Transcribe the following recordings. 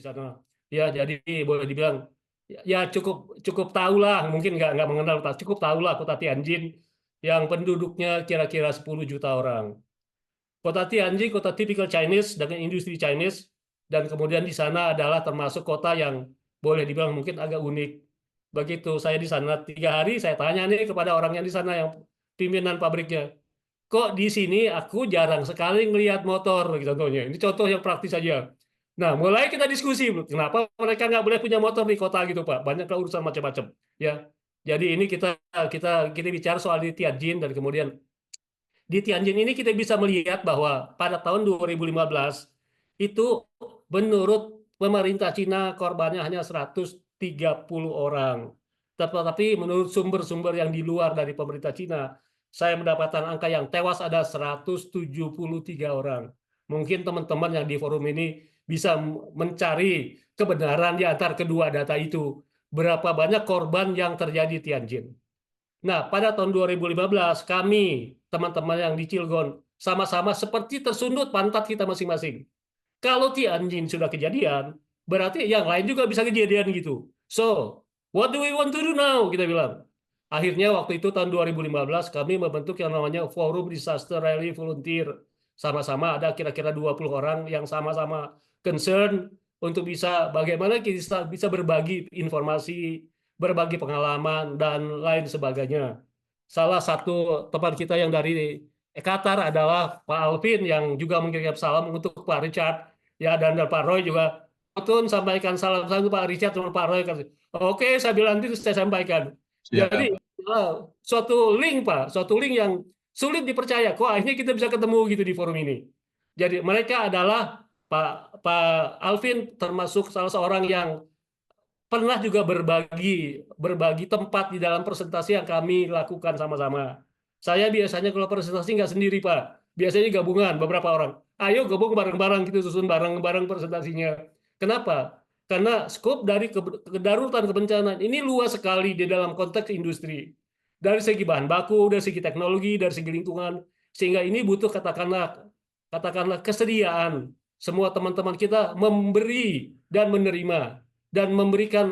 sana. Ya, jadi boleh dibilang ya cukup cukup tahulah, mungkin nggak mengenal, cukup tahulah kota Tianjin yang penduduknya kira-kira 10 juta orang. Kota Tianjin, kota tipikal Chinese dengan industri Chinese, dan kemudian di sana adalah termasuk kota yang boleh dibilang mungkin agak unik. Begitu saya di sana 3 hari, saya tanya nih kepada orang yang di sana yang pimpinan pabriknya, kok di sini aku jarang sekali ngelihat motor, gitu contohnya. Ini contoh yang praktis saja. Nah, mulai kita diskusi, kenapa mereka nggak boleh punya motor di kota gitu, Pak? Banyak urusan macam-macam, ya. Jadi ini kita kita kita bicara soal di Tianjin, dan kemudian di Tianjin ini kita bisa melihat bahwa pada tahun 2015 itu menurut pemerintah Cina korbannya hanya 130 orang. Tetapi menurut sumber-sumber yang di luar dari pemerintah Cina, saya mendapatkan angka yang tewas ada 173 orang. Mungkin teman-teman yang di forum ini bisa mencari kebenaran di antara kedua data itu. Berapa banyak korban yang terjadi di Tianjin. Nah, pada tahun 2015, kami, teman-teman yang di Cilegon, sama-sama seperti tersundut pantat kita masing-masing. Kalau Tianjin sudah kejadian, berarti yang lain juga bisa kejadian gitu. So, what do we want to do now? Kita bilang. Akhirnya waktu itu tahun 2015 kami membentuk yang namanya Forum Disaster Relief Volunteer. Sama-sama ada kira-kira 20 orang yang sama-sama concern untuk bisa bagaimana kita bisa berbagi informasi, berbagi pengalaman, dan lain sebagainya. Salah satu teman kita yang dari Qatar adalah Pak Alvin yang juga mengirim salam untuk Pak Richard, ya, dan Pak Roy juga. Tun sampaikan salam ke Pak Richard dan Pak Roy. Oke, saya bilang itu saya sampaikan. Jadi Siap. eh, suatu link, Pak, suatu link yang sulit dipercaya. Kok akhirnya kita bisa ketemu gitu di forum ini. Jadi mereka adalah Pak Pak Alvin termasuk salah seorang yang pernah juga berbagi berbagi tempat di dalam presentasi yang kami lakukan sama-sama. Saya biasanya kalau presentasi nggak sendiri, Pak. Biasanya gabungan beberapa orang. Ayo gabung bareng-bareng, kita susun bareng-bareng presentasinya. Kenapa? Karena skop dari kedaruratan kebencanaan ini luas sekali di dalam konteks industri. Dari segi bahan baku, dari segi teknologi, dari segi lingkungan, sehingga ini butuh katakanlah kesediaan semua teman-teman kita memberi dan menerima dan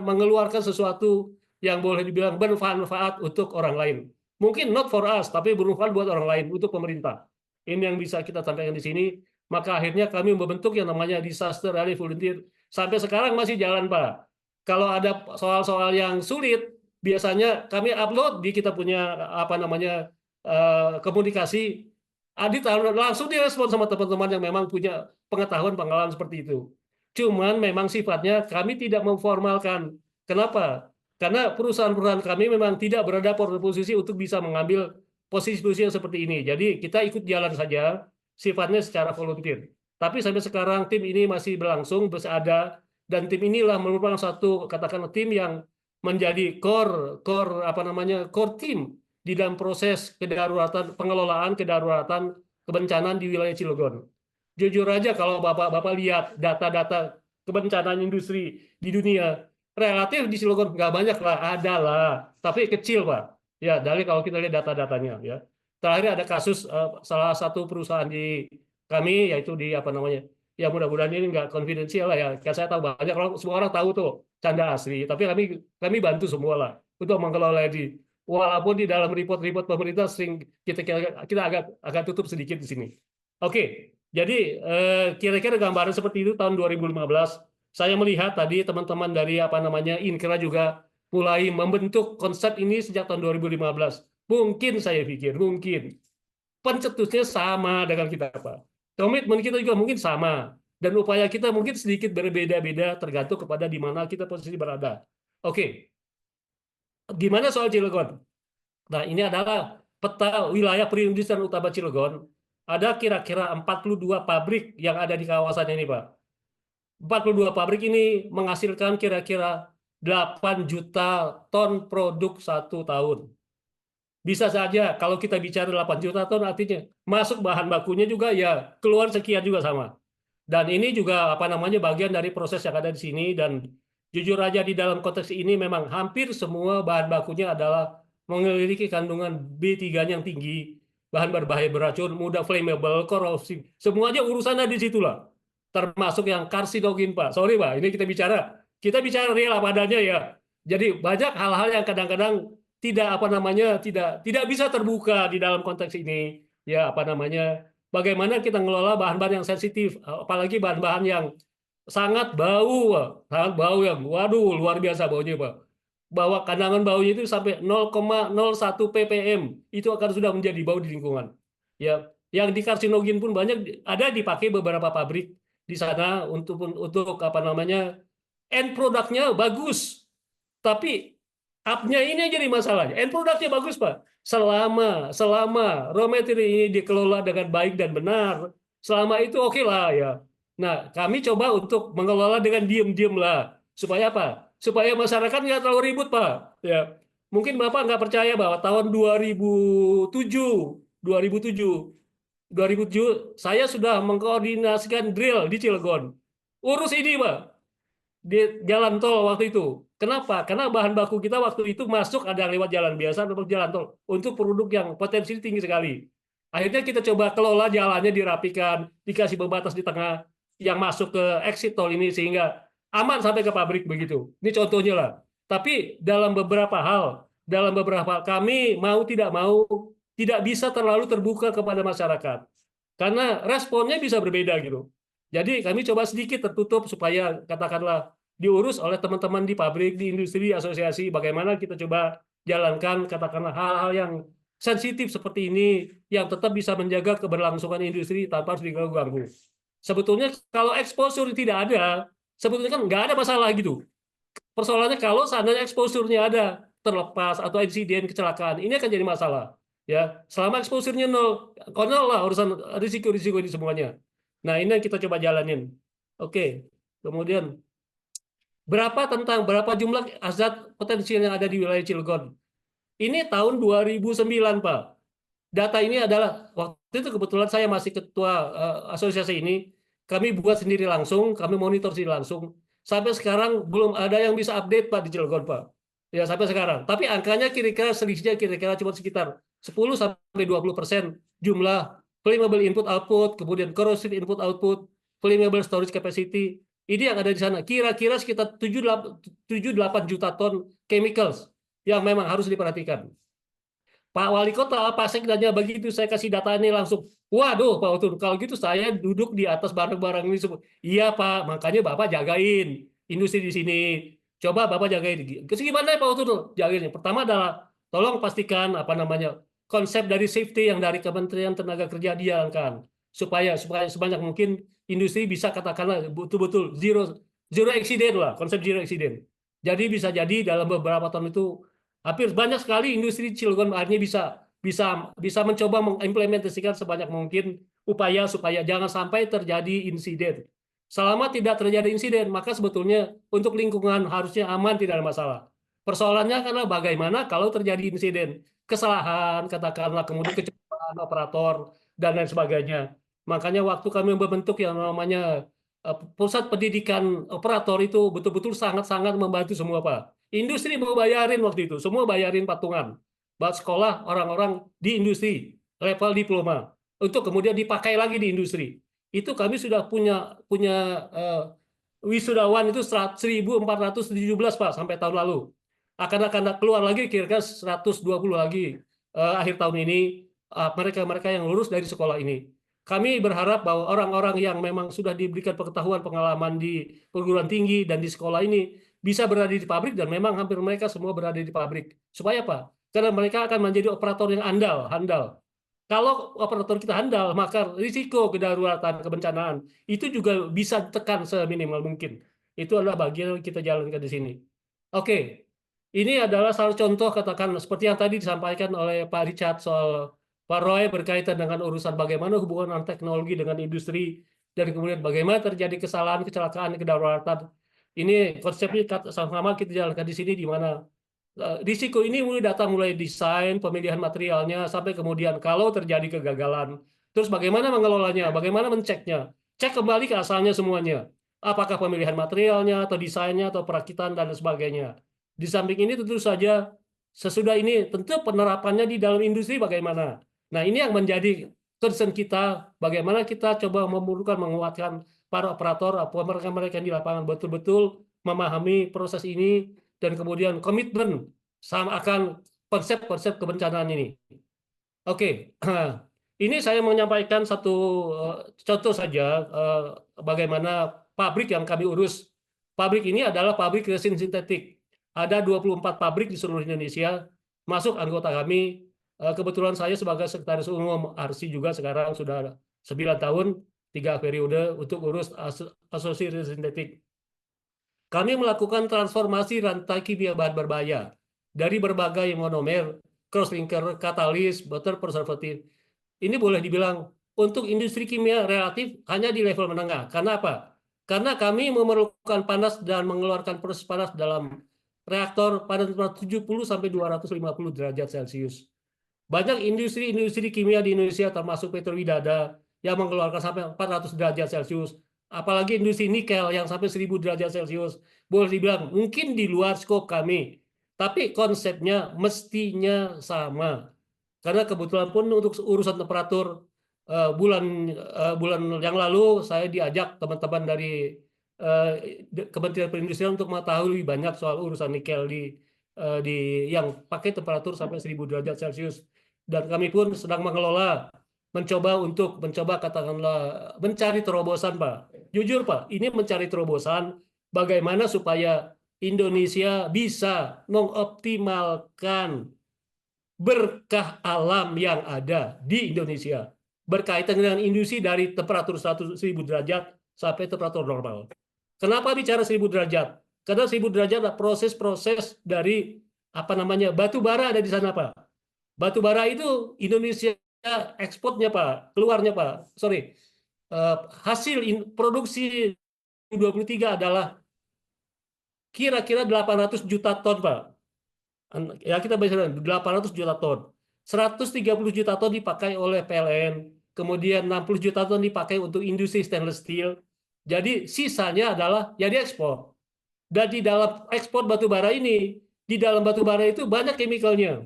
mengeluarkan sesuatu yang boleh dibilang bermanfaat untuk orang lain. Mungkin not for us, tapi bermanfaat buat orang lain, untuk pemerintah. Ini yang bisa kita sampaikan di sini. Maka akhirnya kami membentuk yang namanya Disaster Relief Volunteer. Sampai sekarang masih jalan, Pak. Kalau ada soal-soal yang sulit, biasanya kami upload di kita punya apa namanya komunikasi. Adit langsung direspon sama teman-teman yang memang punya pengetahuan pengalaman seperti itu. Cuman memang sifatnya kami tidak memformalkan. Kenapa? Karena perusahaan-perusahaan kami memang tidak berada pada posisi untuk bisa mengambil posisi-posisi yang seperti ini. Jadi kita ikut jalan saja, sifatnya secara volunteer. Tapi sampai sekarang tim ini masih berlangsung, masih ada, dan tim inilah merupakan satu katakanlah tim yang menjadi core apa namanya core team di dalam proses kedaruratan pengelolaan kedaruratan kebencanaan di wilayah Cilegon. Jujur aja kalau Bapak-Bapak lihat data-data kebencanaan industri di dunia, relatif di Cilegon nggak banyak lah, ada lah, tapi kecil, Pak. Ya, dari kalau kita lihat data-datanya, ya. Terakhir ada kasus salah satu perusahaan di kami, yaitu di apa namanya, ya mudah-mudahan ini nggak konfidensial lah ya. Kayak saya tahu banyak orang, semua orang tahu tuh canda asli, tapi kami bantu semua lah untuk mengelola ini. Walaupun di dalam report-report pemerintah sering kita agak tutup sedikit di sini. Oke, jadi kira-kira gambaran seperti itu tahun 2015. Saya melihat tadi teman-teman dari apa namanya Inkra juga mulai membentuk konsep ini sejak tahun 2015. Mungkin saya pikir, mungkin pencetusnya sama dengan kita, Pak. Komitmen kita juga mungkin sama. Dan upaya kita mungkin sedikit berbeda-beda tergantung kepada di mana kita posisi berada. Oke, gimana soal Cilegon? Nah, ini adalah peta wilayah perindustrian utama Cilegon. Ada kira-kira 42 pabrik yang ada di kawasan ini, Pak. 42 pabrik ini menghasilkan kira-kira 8 juta ton produk 1 tahun. Bisa saja kalau kita bicara 8 juta ton artinya masuk bahan bakunya juga ya keluar sekian juga sama. Dan ini juga apa namanya bagian dari proses yang ada di sini, dan jujur aja di dalam konteks ini memang hampir semua bahan bakunya adalah memiliki kandungan B3 yang tinggi, bahan berbahaya beracun, mudah flammable, korosif. Semuanya urusannya di situlah. termasuk yang karsinogen, Pak. Sorry, Pak, ini kita bicara real apa adanya ya. Jadi banyak hal-hal yang kadang-kadang tidak apa namanya tidak bisa terbuka di dalam konteks ini. Ya, apa namanya? Bagaimana kita ngelola bahan-bahan yang sensitif, apalagi bahan-bahan yang sangat bau, Pak. Sangat bau yang waduh luar biasa baunya, Pak. Bahwa kandungan baunya itu sampai 0,01 ppm itu akan sudah menjadi bau di lingkungan. Ya, yang di karsinogen pun banyak ada dipakai beberapa pabrik di sana untuk apa namanya end produknya bagus, tapi up-nya ini yang jadi masalahnya. End produknya bagus, Pak. Selama raw material ini dikelola dengan baik dan benar, selama itu oke lah ya. Nah, kami coba untuk mengelola dengan diem-diem lah. Supaya apa? Supaya masyarakat nggak terlalu ribut, Pak. Ya, mungkin Bapak nggak percaya bahwa tahun 2007, 2007, 2007 saya sudah mengkoordinasikan drill di Cilegon. Urus ini, Pak, di jalan tol waktu itu. Kenapa? Karena bahan baku kita waktu itu masuk ada yang lewat jalan biasa atau jalan tol untuk produk yang potensi tinggi sekali. Akhirnya kita coba kelola jalannya dirapikan, dikasih pembatas di tengah yang masuk ke exit tol ini sehingga aman sampai ke pabrik begitu. Ini contohnya lah. Tapi dalam beberapa hal kami mau tidak mau tidak bisa terlalu terbuka kepada masyarakat karena responnya bisa berbeda gitu. Jadi kami coba sedikit tertutup supaya katakanlah diurus oleh teman-teman di pabrik, di industri, asosiasi, bagaimana kita coba jalankan katakanlah hal-hal yang sensitif seperti ini yang tetap bisa menjaga keberlangsungan industri tanpa harus diganggu. Sebetulnya kalau exposure tidak ada, sebetulnya kan nggak ada masalah gitu. Persoalannya kalau seandainya exposure-nya ada terlepas atau insiden kecelakaan, ini akan jadi masalah. Ya, selama exposure-nya nol, konyol lah urusan risiko-risiko ini semuanya. Nah, ini yang kita coba jalanin. Oke, kemudian berapa jumlah zat potensial yang ada di wilayah Cilegon? Ini tahun 2009, Pak. Data ini adalah waktu itu kebetulan saya masih ketua asosiasi ini. Kami buat sendiri langsung, kami monitor sendiri langsung. Sampai sekarang belum ada yang bisa update, Pak, di Cilegon, Pak. Ya, sampai sekarang. Tapi angkanya kira-kira selisihnya kira-kira cuma sekitar 10-20% jumlah flammable input output, kemudian corrosive input output, flammable storage capacity. Ini yang ada di sana. Kira-kira sekitar 7-8 juta ton chemicals yang memang harus diperhatikan. Pak Wali Kota, Pak Sekdanya begitu saya kasih data ini langsung, waduh Pak Utun, kalau gitu saya duduk di atas barang-barang ini semua. Iya Pak, makanya Bapak jagain industri di sini. Coba Bapak jagain. Gimana ya Pak Utun jagain? Pertama adalah tolong pastikan apa namanya konsep dari safety yang dari Kementerian Tenaga Kerja dijalankan supaya sebanyak mungkin industri bisa katakanlah betul-betul zero accident lah, konsep zero accident. Jadi bisa jadi dalam beberapa tahun itu hampir banyak sekali industri Cilegon akhirnya bisa mencoba mengimplementasikan sebanyak mungkin upaya supaya jangan sampai terjadi insiden. Selama tidak terjadi insiden, maka sebetulnya untuk lingkungan harusnya aman, tidak ada masalah. Persoalannya karena bagaimana kalau terjadi insiden, kesalahan, katakanlah kemudian kecepatan operator dan lain sebagainya. Makanya waktu kami membentuk yang namanya pusat pendidikan operator itu betul-betul sangat-sangat membantu semua, Pak. Industri mau bayarin waktu itu, semua bayarin patungan buat sekolah orang-orang di industri level diploma untuk kemudian dipakai lagi di industri. Itu kami sudah punya wisudawan itu 1.417 Pak sampai tahun lalu. Akan keluar lagi kira-kira 120 lagi akhir tahun ini mereka-mereka yang lulus dari sekolah ini. Kami berharap bahwa orang-orang yang memang sudah diberikan pengetahuan pengalaman di perguruan tinggi dan di sekolah ini bisa berada di pabrik dan memang hampir mereka semua berada di pabrik. Supaya apa? Karena mereka akan menjadi operator yang handal. Kalau operator kita handal, maka risiko kedaruratan, kebencanaan itu juga bisa tekan seminimal mungkin. Itu adalah bagian yang kita jalankan di sini. Oke, ini adalah salah contoh katakan seperti yang tadi disampaikan oleh Pak Richard soal Pak Roy berkaitan dengan urusan bagaimana hubungan teknologi dengan industri dan kemudian bagaimana terjadi kesalahan, kecelakaan, kedaruratan. Ini konsepnya sama-sama kita jalankan di sini di mana risiko ini mulai datang mulai desain, pemilihan materialnya sampai kemudian kalau terjadi kegagalan, terus bagaimana mengelolanya, bagaimana menceknya, cek kembali ke asalnya semuanya. Apakah pemilihan materialnya atau desainnya atau perakitan dan sebagainya. Di samping ini tentu saja sesudah ini tentu penerapannya di dalam industri bagaimana. Nah, ini yang menjadi concern kita, bagaimana kita coba menguatkan para operator, mereka-mereka yang di lapangan betul-betul memahami proses ini dan kemudian komitmen sama akan konsep-konsep kebencanaan ini. Oke, ini saya menyampaikan satu contoh saja bagaimana pabrik yang kami urus. Pabrik ini adalah pabrik resin sintetik. Ada 24 pabrik di seluruh Indonesia, masuk anggota kami. Kebetulan saya sebagai Sekretaris Umum ARSI juga sekarang sudah 9 tahun, 3 periode untuk urus asosiasi resin sintetik. Kami melakukan transformasi rantai kimia bahan berbahaya dari berbagai monomer, crosslinker, katalis, butter preservatif. Ini boleh dibilang untuk industri kimia relatif hanya di level menengah. Karena apa? Karena kami memerlukan panas dan mengeluarkan proses panas dalam reaktor pada temperatur 70 sampai 250 derajat Celcius. Banyak industri-industri kimia di Indonesia termasuk Petrowidada yang mengeluarkan sampai 400 derajat Celcius. Apalagi industri nikel yang sampai 1000 derajat Celcius. Boleh dibilang mungkin di luar skop kami. Tapi konsepnya mestinya sama. Karena kebetulan pun untuk urusan temperatur bulan yang lalu saya diajak teman-teman dari Kementerian Perindustrian untuk mengetahui banyak soal urusan nikel di yang pakai temperatur sampai 1000 derajat Celcius. Dan kami pun sedang mencoba katakanlah mencari terobosan, Pak. Jujur, Pak, ini mencari terobosan bagaimana supaya Indonesia bisa mengoptimalkan berkah alam yang ada di Indonesia berkaitan dengan industri dari temperatur 1000 derajat sampai temperatur normal. Kenapa bicara 1000 derajat? Karena 1000 derajat adalah proses-proses dari batu bara ada di sana, Pak. Batu bara itu Indonesia ekspornya, Pak, keluarnya, Pak. Sorry. Hasil produksi 2023 adalah kira-kira 800 juta ton, Pak. Ya kita bicara 800 juta ton. 130 juta ton dipakai oleh PLN, kemudian 60 juta ton dipakai untuk industri stainless steel. Jadi sisanya adalah jadi ekspor. Dan di dalam ekspor batu bara ini, di dalam batu bara itu banyak chemicalnya.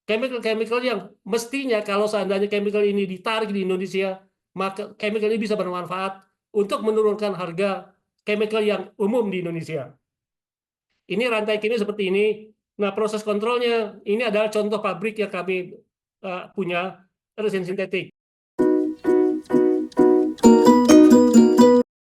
Chemical-chemical yang mestinya kalau seandainya chemical ini ditarik di Indonesia, maka chemical ini bisa bermanfaat untuk menurunkan harga chemical yang umum di Indonesia. Ini rantai kimia seperti ini. Nah, proses kontrolnya ini adalah contoh pabrik yang kami punya resin sintetik.